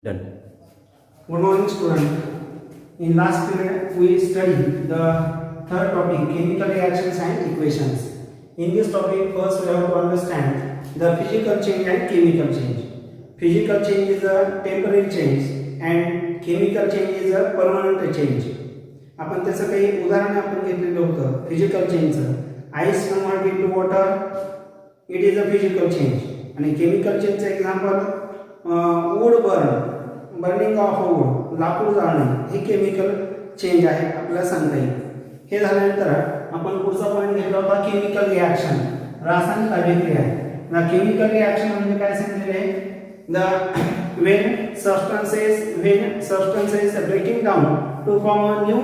Done. Good morning, student. In last period, we studied the third topic, chemical reactions and equations. In this topic, first we have to understand the physical change and chemical change. Physical change is a temporary change and chemical change is a permanent change. आपण त्याचं काही उदाहरण आपण घेतलेलं होतं physical चेंजचं. Ice convert into water, it is a physical change. आणि chemical चेंजचं example wood burning of wood, लाकूड जाळणे, हे केमिकल चेंज आहे आपल्याला सांगता येईल. हे झाल्यानंतर आपण पुढचा पॉईंट घेतला होता केमिकल रिॲक्शन, रासायनिक अभिक्रिया. ना केमिकल रिॲक्शन म्हणजे काय सांगितलेले आहे, the when substances are breaking down to form a new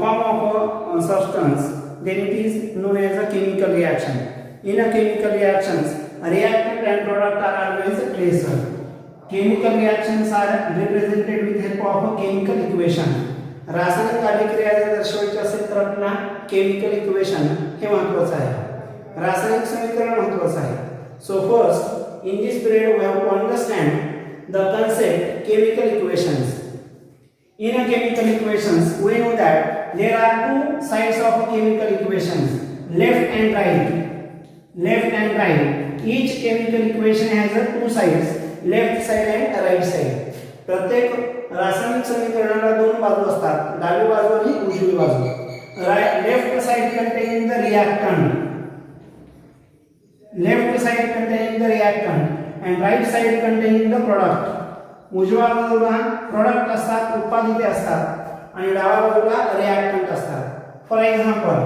form of a substance, then it is known as a chemical reaction. In a chemical reactions, a reactant and product are always present. Chemical reactions are represented with help of a chemical equation. रासायनिक अभिक्रिया जर दर्शवायची असेल तर आपल्याला chemical equation हे महत्त्वाचं आहे, रासायनिक समीकरण महत्त्वाचं आहे. So first, in this period we have to understand the concept chemical equations. In a chemical equations, we know that there are two sides of a chemical equations, left and right. Left and right. Each chemical equation has two sides, left side and right side. प्रत्येक रासायनिक समीकरणाला दोन बाजू असतात, डावी बाजू आणि उजवी बाजू. Left side containing the reactant. Left side containing the reactant and right side containing the product. उजव्या बाजूला प्रोडक्ट असतात, उत्पादिते असतात, आणि डाव्या बाजूला रिएक्टंट असतात. For example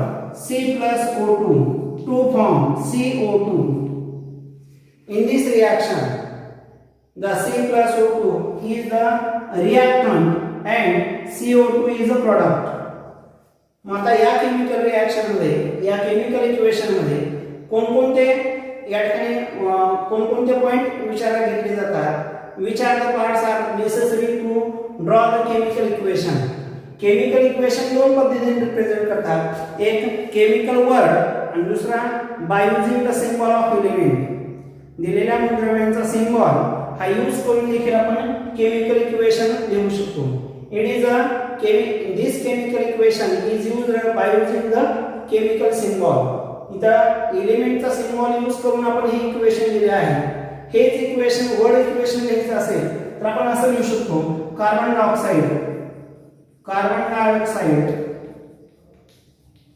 C+O2 to form CO2. In this reaction, the C+O2 is the reactant and CO2 is the product. मग आता या केमिकल रिएक्शन मध्ये, या केमिकल इक्वेशन मध्ये कोणकोणते या ठिकाणी कोणकोणते पॉइंट विचारात घेतले जातात. Which are the parts are necessary to draw the chemical equation? Chemical equation दोन पद्धतीने रिप्रेझेंट करतात, एक केमिकल वर्ड आणि दुसरा by using the symbol of element. दिलेल्या मूलद्रव्यांचा सिंबल हा यूज करून देखील आपण केमिकल इक्वेशन लिहू शकतो. It is a this chemical equation is used by using the chemical symbol. इथं एलिमेंटचा सिंबल यूज करून आपण हे इक्वेशन लिहिले आहे. हेच इक्वेशन वर्ड इक्वेशन लिहायचं असेल तर आपण असं लिहू शकतो, carbon dioxide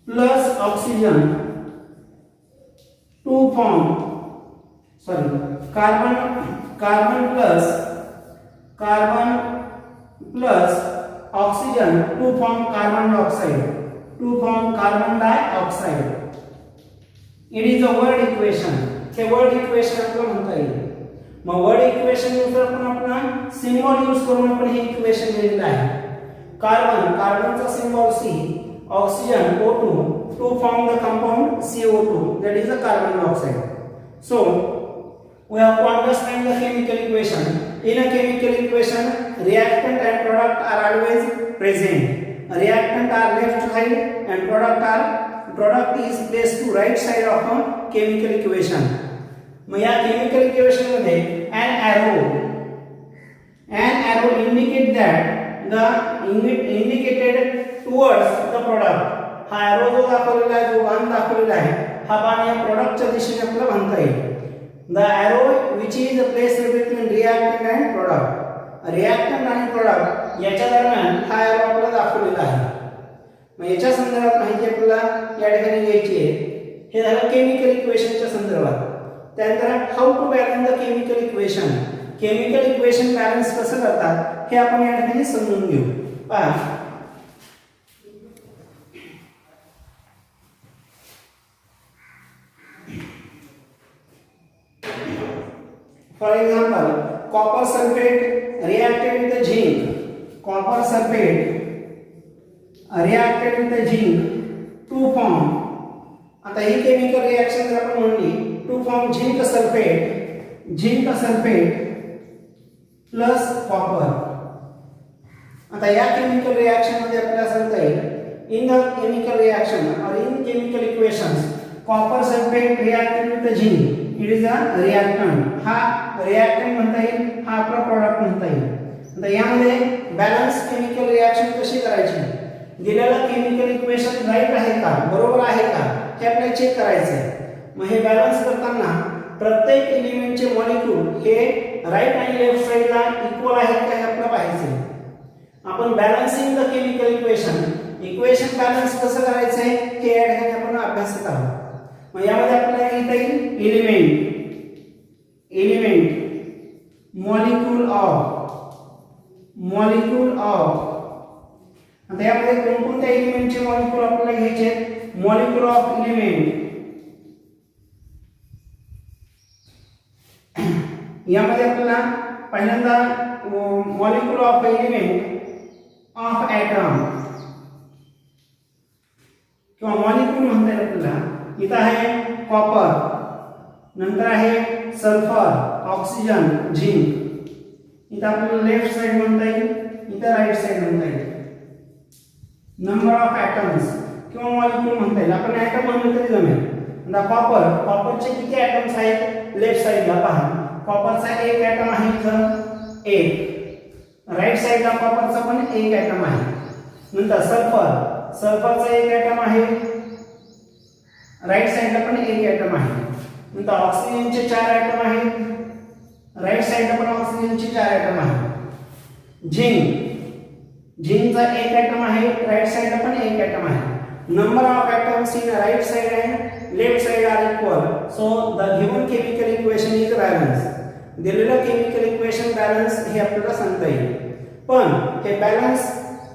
plus oxygen two form carbon plus oxygen two form carbon dioxide. It is a word equation. हे वर्ड इक्वेशन आपल्याला म्हणता येईल. मग वर्ड इक्वेशन नुसार आपण सिंबल यूज करून आपण हे इक्वेशन लिहिलेलं आहे. कार्बनचा symbol C, oxygen O2 to form the compound CO2, that is a carbon dioxide. So we have to understand the chemical equation. In a chemical equation, reactant and product are always present. Reactant are left side and product is placed to right side of a chemical equation. मग या chemical equation मध्ये an arrow indicate that the indicated towards the product. हा arrow जो दाखवलेला आहे, जो बाण दाखवलेला आहे, हा बाण या प्रोडक्टच्या दिशेने आपल्याला बांधता येईल. The arrow which is placed between reactant and product. Reactant आणि प्रोडक्ट याच्या दरम्यान हा arrow आपल्याला दाखवलेला आहे. मग याच्या संदर्भात माहिती आपल्याला या ठिकाणी घ्यायची आहे. हे झालं केमिकल इक्वेशनच्या संदर्भात. त्यानंतर how to balance the chemical equation. Chemical equation balance कसं करतात हे आपण या ठिकाणी समजून घेऊ. पहा, for example copper sulphate reacted with zinc. Copper sulphate reacted with zinc to form. आता ही केमिकल रिएक्शन जर आपण म्हणली to form zinc sulphate plus copper. आता या केमिकल रिएक्शन मध्ये आपल्याला सांगता येईल इन द केमिकल रिएक्शन और in chemical equations copper sulphate reacted with zinc it is a reactant. हा रिएक्टंट म्हणता येईल, हा आपला प्रॉडक्ट म्हणता येईल. आता यामध्ये बॅलन्स केमिकल रिएक्शन कशी करायची, दिलेलं केमिकल इक्वेशन राईट आहे का, बरोबर आहे का, हे आपल्याला चेक करायचं आहे. मग हे बॅलन्स करताना प्रत्येक एलिमेंटचे मॉलिक्यूल हे राईट आणि लेफ्ट साइडला इक्वल आहेत का हे आपल्याला पाहायचं आहे. आपण balancing the chemical equation balance कसं करायचं आहे हे या ठिकाणी आपण अभ्यासत आहोत. मग यामध्ये आपल्याला लिहिता येईल एलिमेंट मॉलिक्यूल ऑफ. आता यामध्ये कोणकोणत्या एलिमेंटचे मॉलिक्यूल आपल्याला घ्यायचे आहेत, मॉलिक्यूल ऑफ एलिमेंट. यामध्ये आपल्याला पहिल्यांदा molecule of element of atom किंवा मॉलिक्यूल म्हणता येईल आपल्याला. इथं आहे कॉपर, नंतर आहे सल्फर, ऑक्सिजन, झिंक. इथं आपल्याला लेफ्ट साइड म्हणता येईल, इथं राईट साइड म्हणता येईल. नंबर ऑफ ॲटम्स किंवा मॉलिक्यूल म्हणता येईल, आपण ॲटम म्हणलं तरी जमेल. आता कॉपरचे किती ॲटम्स आहेत, लेफ्ट साइडला पहा, कॉपरचा एक ॲटम आहे इथं, एक. राईट साइडला कॉपरचा पण एक ॲटम आहे. नंतर सल्फरचा एक ॲटम आहे, राईट साइडला पण एक ॲटम आहे. नंतर ऑक्सिजनचे 4 ॲटम आहेत, राईट साइडला पण ऑक्सिजनचे 4 ॲटम आहेत. झिंकचा एक ॲटम आहे, राईट साइडला पण एक ॲटम आहे. Number of atoms in right side and left side are equal, so the given chemical equation is balance. दिलेलं केमिकल इक्वेशन बॅलन्स हे आपल्याला सांगता येईल. पण हे बॅलन्स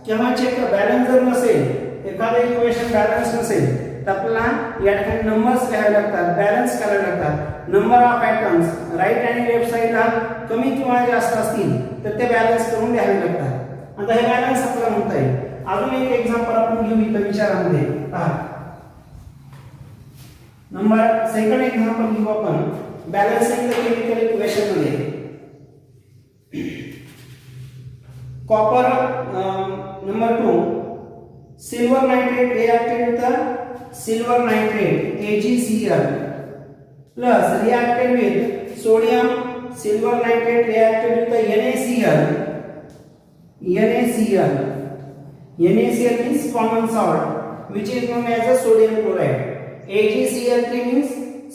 केव्हा चेक, बॅलन्स जर नसेल, एखादं इक्वेशन बॅलन्स नसेल तर आपल्याला या ठिकाणी नंबर्स लिहावे लागतात, बॅलन्स करावे लागतात. नंबर ऑफ ॲटम्स राईट आणि लेफ्ट साइडला कमी किंवा जास्त असतील तर ते बॅलन्स करून द्यावे लागतात. आता हे बॅलन्स आपल्याला म्हणता येईल. अजून एक एक्झाम्पल आपण घेऊ इथं विचारामध्ये पहा. सेकंड एक्झाम्पल घेऊ आपण बॅलन्सिंग द केमिकल इक्वेशन मध्ये. Copper number 2, silver nitrate reacted with silver nitrate AgCl plus reacted with sodium silver nitrate reacted with the NaCl means common salt which is known as a sodium chloride. AgCl3 means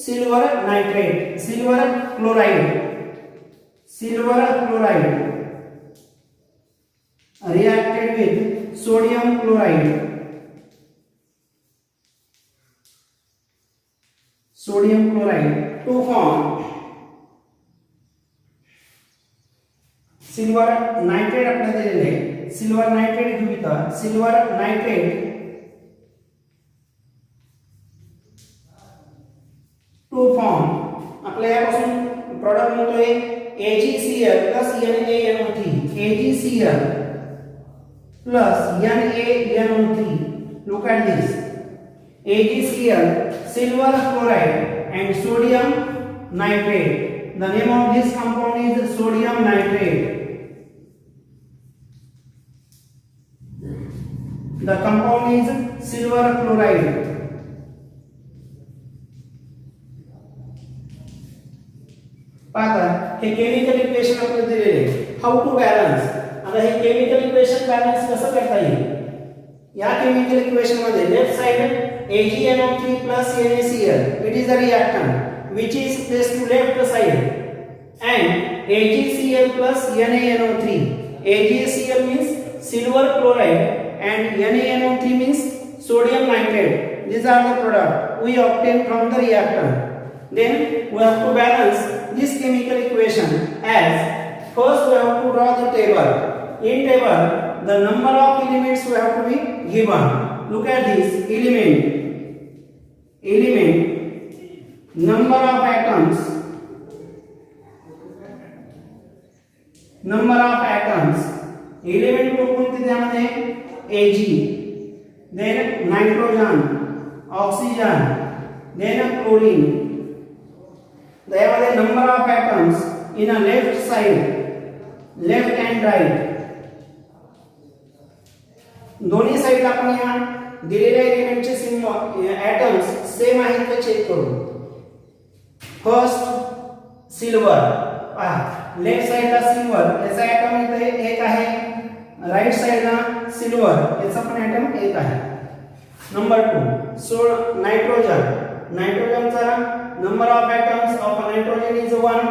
silver nitrate, silver chloride reacted with sodium chloride to form silver nitrate. आपल्याला दिलेले आहे silver nitrate घेऊ इथं. Silver nitrate to form आपल्या यापासून product मिळतोय AgCl plus NaNO3. AgCl plus NaNO3. Look at this. AgCl, silver chloride and sodium nitrate. The name of this compound is sodium nitrate. The compound is silver chloride. पाहता हे chemical equation आपल्याला दिलेले आहे. How to balance. आता हे chemical equation balance कसं करता येईल, या केमिकल इक्वेशन मध्ये left side AgNO3 plus NaCl, it is a reactant which is placed to left side, and AgCl plus NaNO3. AgCl means silver chloride and NaNO3 means sodium nitrate. These are the product we obtain from the reactant. Then we have to balance this chemical equation as first we have to draw the table. In table the number of elements we have to be given. Look at this element number of atoms element कोणते त्यामध्ये Ag, then nitrogen, oxygen, then chlorine. त्यामध्ये number of atoms in a left side, left and right. दोन्ही साइडला आपण या दिलेल्या एलिमेंटचे atoms same आहेत का चेक करू. फर्स्ट सिल्वर, पहा लेफ्ट साइडला सिल्वर याचा ॲटम इथे एक आहे, राईट साइडला सिल्वर याचा पण ॲटम एक आहे. Number 2 nitrogen. नायट्रोजनचा number of atoms of nitrogen is 1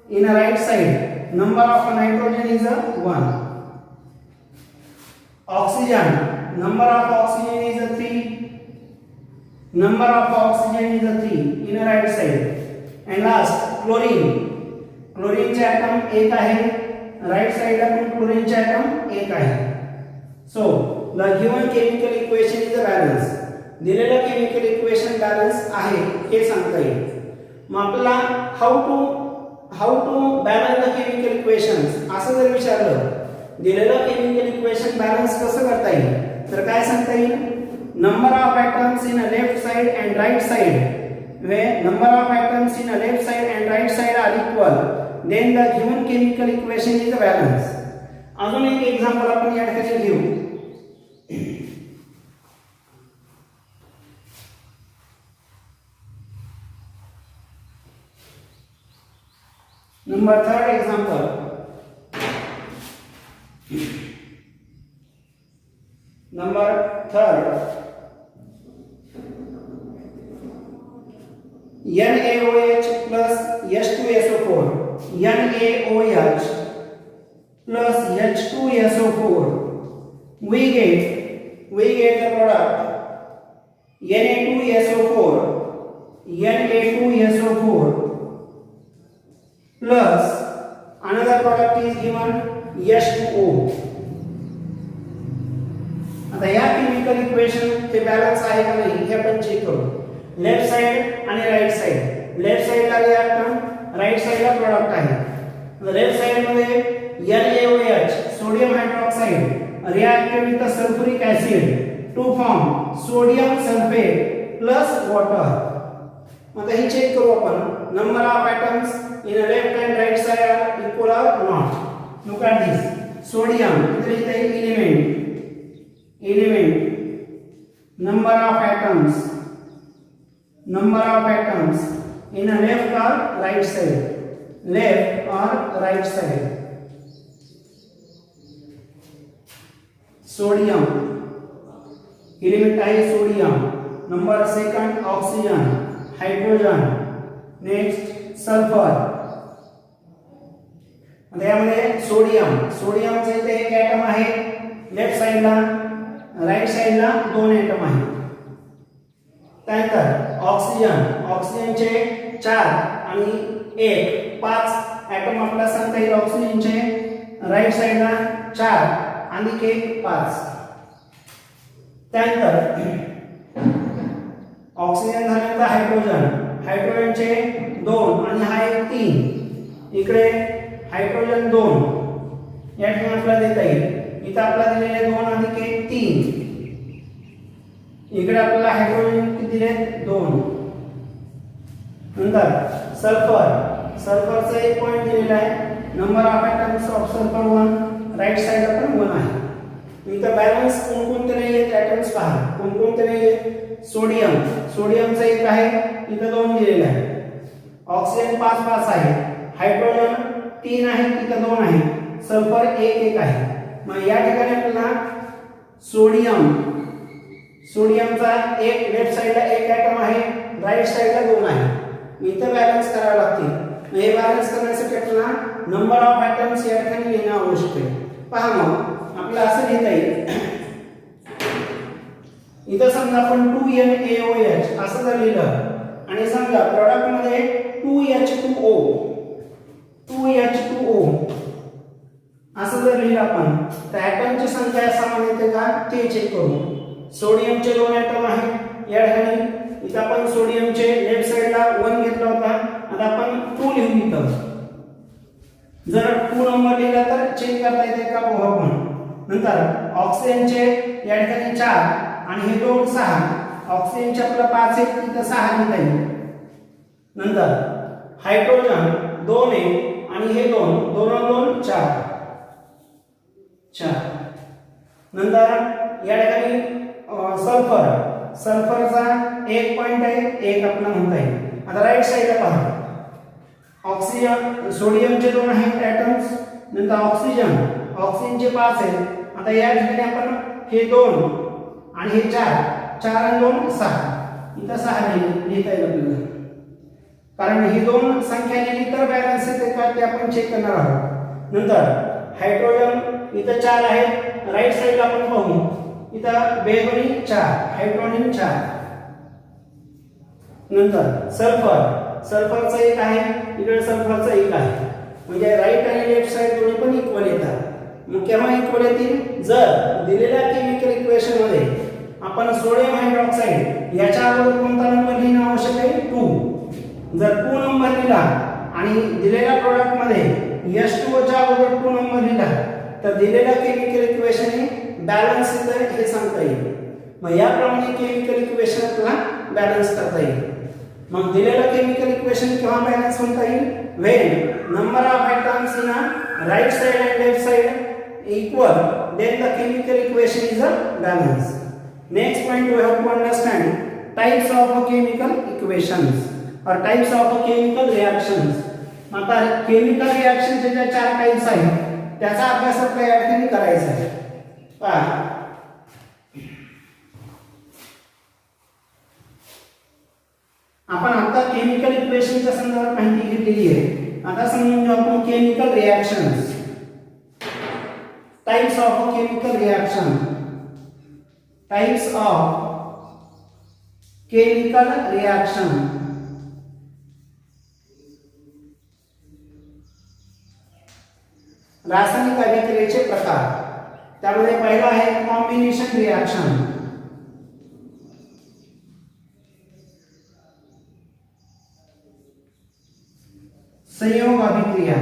in a right side, number of nitrogen is 1. Oxygen, number of oxygen is 3, number of oxygen is 3 in a right side. And last chlorine. chlorine चे atom एक आहे, right side ला पण chlorine चे atom एक आहे. So the given chemical equation is a balance. दिलेलं chemical equation balance आहे हे सांगता येईल. मग आपल्याला how to balance the chemical equations असं जर विचारलं, दिलेलं chemical equation balance कसं करता येईल, तर काय सांगता येईल, number of atoms in a left side and right side, where number of atoms in a left side and right side are equal, then the given chemical equation is a balance. अजून एक example आपण या ठिकाणी घेऊ. Number 3rd example. Number 3rd, NaOH plus H2SO4, NaOH plus H2SO4, we get the product Na2SO4 plus another product is given H2O. आता या chemical equation हे balance आहे का नाही हे आपण चेक करू. लेफ्ट साइड आणि राइट साइड, लेफ्ट साइडला रिएक्टंट, राइट साइडला प्रोडक्ट आहे. लेफ्ट साइड मध्ये NaOH sodium hydroxide reacted with sulphuric acid to form sodium sulphate plus water. आता हे चेक करू आपण, number of atoms in left and right side are equal or not. Look at this, sodium इथे element number of atoms in a left or right side, sodium element आहे sodium, number second oxygen, hydrogen, next sulfur. आता यामध्ये सोडियमचे इथे एक atom आहे left साइडला, right साइडला 2 item आहेत. त्यानंतर ऑक्सिजनचे 4 आणि 1 5 ॲटम आपल्याला सांगता येईल. ऑक्सिजनचे राइट साइडला 4 आणि 1 5. त्यानंतर ऑक्सिजन झाल्यानंतर हायड्रोजनचे 2 आणि हा एक 3. इकडे हायड्रोजन 2 या ठिकाणी आपल्याला देता येईल. इथे आपल्याला दिलेले 2 अधिक 1 3. इकडे आपल्याला हायड्रोजन किती दिले 2. नंतर सल्फरचा एक पॉइंट दिलेला आहे, number of atoms of sulphur 1, right साइडला पण 1 आहे. इथे बॅलन्स कोणकोणते नाही आहेत ॲटम्स पहा, कोणकोणते नाही आहेत. सोडियमचा एक आहे, इथे 2 दिलेले आहे. ऑक्सिजन 5 5 आहे, हायड्रोजन 3 आहे, इथे 2 आहे, सल्फर 1 1 आहे. मग या ठिकाणी आपल्याला सोडियमचा एक लेफ्ट साइडला एक ॲटम आहे, राइट साइडला 2 आहे. इथे बॅलन्स करावे लागतील. हे बॅलन्स करण्यासाठी आपल्याला नंबर ऑफ ॲटम्स या ठिकाणी लिहिणे आवश्यक आहे. पहा मग आपल्याला असं लिहिता येईल, इथं समजा आपण 2NaOH असं जर लिहिलं आणि समजा प्रॉडक्ट मध्ये 2H2O असं जर लिहिलं आपण, तर ॲटमची संख्या समान येते का ते चेक करू. सोडियमचे 2 ॲटम आहेत या ठिकाणी. इथं आपण सोडियमचे लेफ्ट साइडला 1 घेतला होता, आता आपण 2 लिहू. इथं जर 2 नंबर लिहिला तर चेक करता येते का बघू आपण. नंतर ऑक्सिजनचे या ठिकाणी 4 आणि हे 2 6. ऑक्सिजनचे आपला 5 आहे, इथं 6 लिहिता येईल. नंतर हायड्रोजन 2 आहे आणि हे 2 2 4. नंतर या ठिकाणी सल्फरचा एक पॉइंट आहे, एक आपला म्हणता येईल. आता राईट साइडला पहा, ऑक्सिजन सोडियमचे 2 आहेत ॲटम्स, नंतर ऑक्सिजनचे 5 आहेत. आता या ठिकाणी आपण हे 2 आणि हे 4 आणि 2 6 इथं 6 लिहिता येईल आपल्याला, कारण ही 2 संख्या लिहिली तर बॅलन्स येते का ते आपण चेक करणार आहोत. नंतर हायड्रोजन इथं 4 आहेत, राईट साइडला आपण पाहू इथं बेदोनी 4, हायड्रोजन 4. नंतर सल्फरचं 1 आहे, इकडे सल्फरचं 1 आहे, म्हणजे राईट आणि लेफ्ट साइड दोन्ही पण इक्वल येतात. मग केव्हा इक्वल येतील, जर दिलेल्या केमिकल इक्वेशन मध्ये आपण सोडियम हायड्रॉक्साईड याच्या अगोदर कोणता नंबर लिहिणं आवश्यक आहे, 2. जर 2 नंबर लिहिला आणि दिलेल्या प्रोडक्ट मध्ये H2O च्या अगोदर 2 नंबर लिहिला तर दिलेल्या केमिकल इक्वेशन हे बॅलन्स येतं हे सांगता येईल. मग याप्रमाणे केमिकल इक्वेशन आपल्याला बॅलन्स करता येईल. मग दिलेलं केमिकल इक्वेशन केव्हा बॅलन्स होता येईल, when number of atoms in a right side and left side equal, then the chemical equation is a balance. Next point we have to understand types of chemical equations or types of chemical reactions. आता chemical रिएक्शनचे ज्या 4 types आहेत त्याचा अभ्यास आपल्याला या ठिकाणी करायचा आहे. पहा, आपण आता केमिकल इक्वेशनच्या संदर्भात माहिती घेतलेली आहे. आता समजून घेऊ आपण chemical reactions, types of chemical reaction, types of chemical reaction. रासायनिक अभिक्रियेचे प्रकार. त्यामध्ये पहिला आहे कॉम्बिनेशन रिएक्शन. संयोग अभिक्रिया,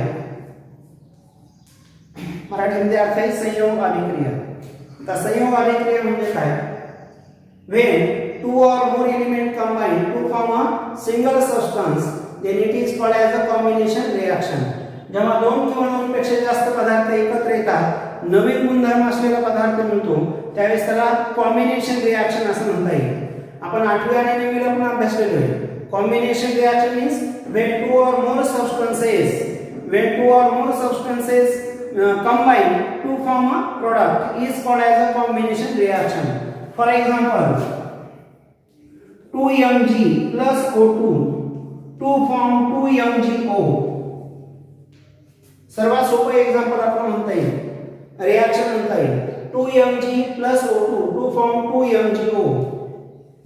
मराठीमध्ये अर्थ आहे संयोग अभिक्रिया. आता संयोग अभिक्रिया म्हणजे काय, when 2 or more element combine to form a single substance then it is called as a combination reaction. जेव्हा 2 किंवा 2 पेक्षा जास्त पदार्थ एकत्र येतात, नवीन गुणधर्म असलेला पदार्थ मिळतो, त्यावेळेस त्याला कॉम्बिनेशन रिएक्शन असं म्हणता येईल. आपण 8वी आणि 9वीला पण अभ्यासलेलो आहे. Combination reaction means when 2 or more substances combine to form a product is called as a combination reaction. For example, 2Mg plus O2 to form 2MgO. सर्वात सोपं एक्झाम्पल आपण म्हणता येईल, रिएक्शन म्हणता येईल 2Mg plus O2 to form 2MgO.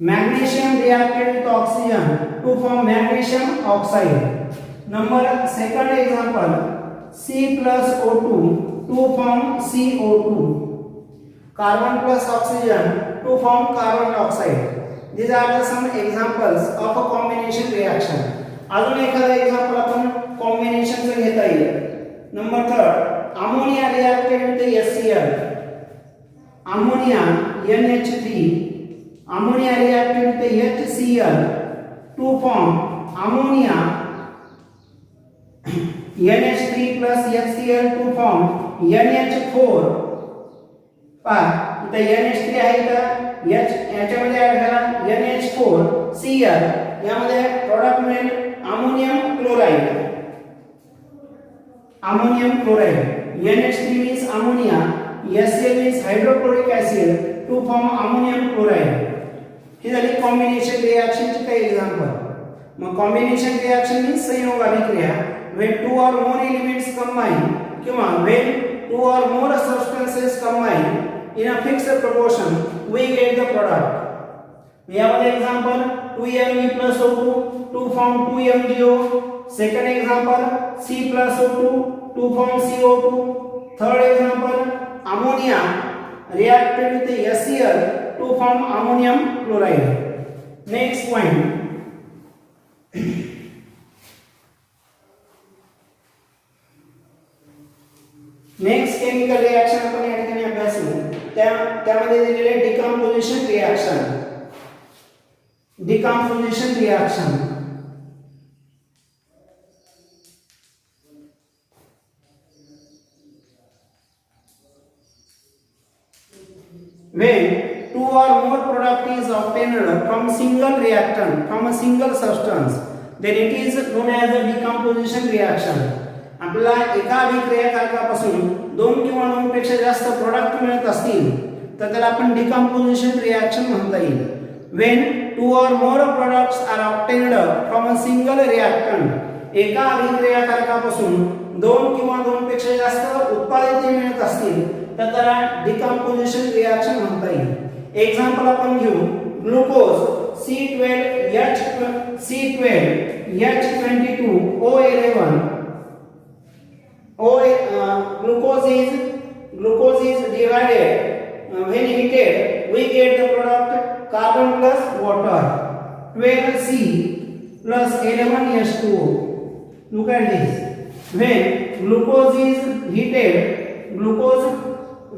Magnesium reacted with oxygen to form magnesium oxide. Second example, C plus O2 to form CO2. Carbon plus oxygen to form carbon dioxide. These are the some examples of a combination reaction. अजून एखादा example आपण कॉम्बिनेशनचं घेता येईल. Number 3, ammonia reacted with HCl. Ammonia NH3, ammonia reacted with HCl to form ammonia NH3 plus HCl to form NH4. पहा इथं NH3 आहे तर याच्यामध्ये ऍड करा NH4Cl, यामध्ये प्रोडक्ट मिळेल ammonium chloride. NH3 means ammonia, HCl means hydrochloric acid to form ammonium chloride. ही झाली combination रिएक्शनची काही एक्झाम्पल. मग कॉम्बिनेशन रिएक्शन मीन्स संयोग अभिक्रिया when 2 or more elements combine किंवा when 2 or more substances combine in a fixed proportion we get the product. यामध्ये example 2Mg plus O2 to form 2MgO. Second example, C plus O2 to form CO2. Third example, ammonia reacted with HCl to form ammonium chloride. Next point, next chemical reaction आपण या ठिकाणी अभ्यासू. त्यामध्ये दिलेले decomposition reaction. When 2 or more product is obtained from single reactant, from a single substance, then it is known as a decomposition reaction. आपल्याला एका अभिक्रियाकारकापासून दोन किंवा दोनपेक्षा जास्त प्रोडक्ट मिळत असतील तर त्याला आपण डिकम्पोजिशन रिएक्शन म्हणता येईल. when two or more products are obtained from a single reactant, एका अभिक्रियाकारकापासून दोन किंवा दोनपेक्षा जास्त उत्पादित मिळत असतील तर त्याला डिकम्पोजिशन रिएक्शन म्हणता येईल. एक्झाम्पल आपण घेऊ, glucose C12H22O11 glucose is divided when heated we get the product carbon plus water 12C plus 11H2O. Look at this. When glucose is heated, glucose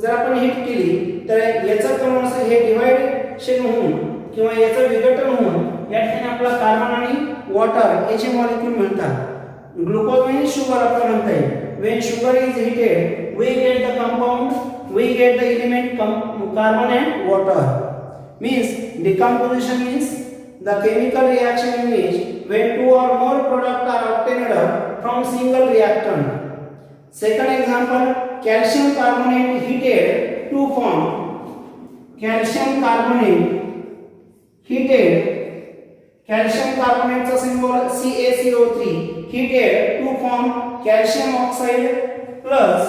जर आपण हीट केली तर याचं प्रमाण असं हे डिवाइडेशन होऊन किंवा याचं विघटन होऊन या ठिकाणी आपला कार्बन आणि वॉटर याचे मॉलिक्यूल मिळतात. ग्लुकोज म्हणजे शुगर आपण म्हणता येईल. when sugar is heated we get the compound, we get the element carbon and water. Means decomposition means the chemical reaction in which when two or more products are obtained from single reactant. Second example, calcium carbonate heated to form calcium carbonate heated, calcium carbonate चा symbol CaCO3 heated to form calcium oxide plus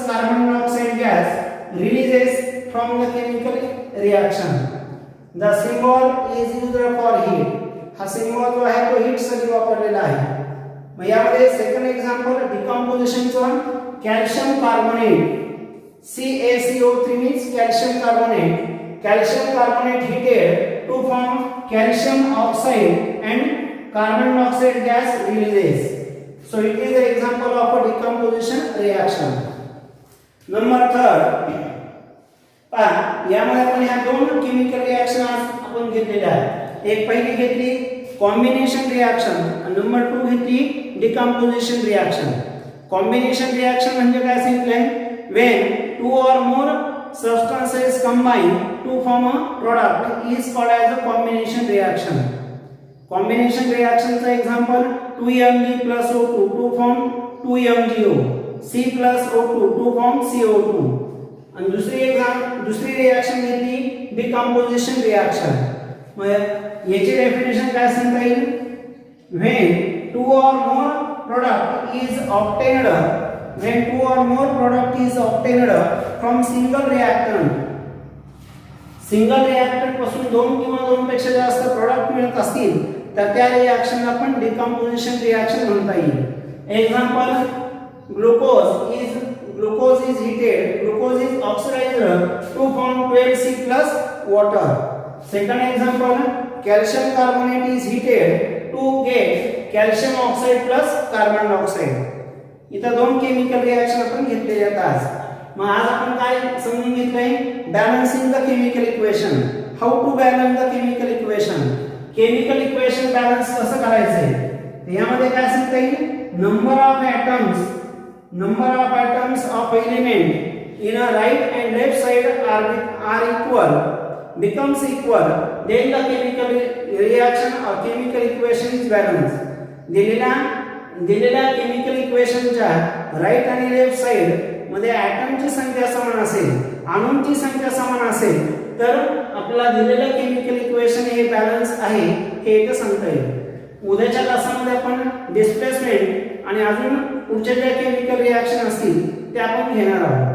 carbon dioxide gas releases from the chemical reaction. The symbol is used for heat. हा symbol जो आहे तो heat साठी वापरलेला आहे. मग यामध्ये सेकंड एक्झाम्पल डिकम्पोजिशनचा calcium carbonate CaCO3 means calcium carbonate heated to form calcium oxide and carbon dioxide gas releases. So it is an example of a decomposition reaction. Number third, यामध्ये आपण ह्या दोन केमिकल रिएक्शन आपण घेतलेल्या आहेत. एक पहिली घेतली कॉम्बिनेशन रिएक्शन आणि नंबर 2 घेतली डिकम्पोजिशन रिएक्शन. कॉम्बिनेशन रिएक्शन म्हणजे काय सांगितलंय, when two or more substances combine to form a product is called as a combination reaction. Combination reaction चा example 2Mg plus O2 to form 2MgO, C plus O2 to form CO2. आणि दुसरी reaction घेतली decomposition reaction. मग याची definition काय सांगता येईल, when two or more product is obtained from single reactant. Single reactant पासून दोन किंवा दोनपेक्षा जास्त प्रोडक्ट मिळत असतील तर त्या रिएक्शनला आपण डिकम्पोजिशन रिएक्शन म्हणता येईल. Example, glucose is heated, glucose is oxidized to form 12C plus water. Second example, calcium carbonate is heated to get calcium oxide plus carbon dioxide. इथं दोन केमिकल रिएक्शन आपण घेतलेले आहेत आज. मग आज आपण काय समजून घेतलंय, balancing the chemical equation. How to balance the chemical equation. Chemical equation balance कसं करायचंय यामध्ये काय सांगता येईल, number of atoms of element in a right and left side are equal, becomes equal, then the chemical reaction or chemical equation is balanced. दिलेल्या chemical इक्वेशनच्या right आणि left side मध्ये ॲटमची संख्या समान असेल, अणूंची संख्या समान असेल तर आपल्याला दिलेलं केमिकल इक्वेशन हे बॅलन्स आहे हे इथे सांगता येईल. उद्याच्या क्लासमध्ये आपण डिस्प्लेसमेंट आणि अजून पुढच्या ज्या केमिकल रिएक्शन असतील ते आपण घेणार आहोत.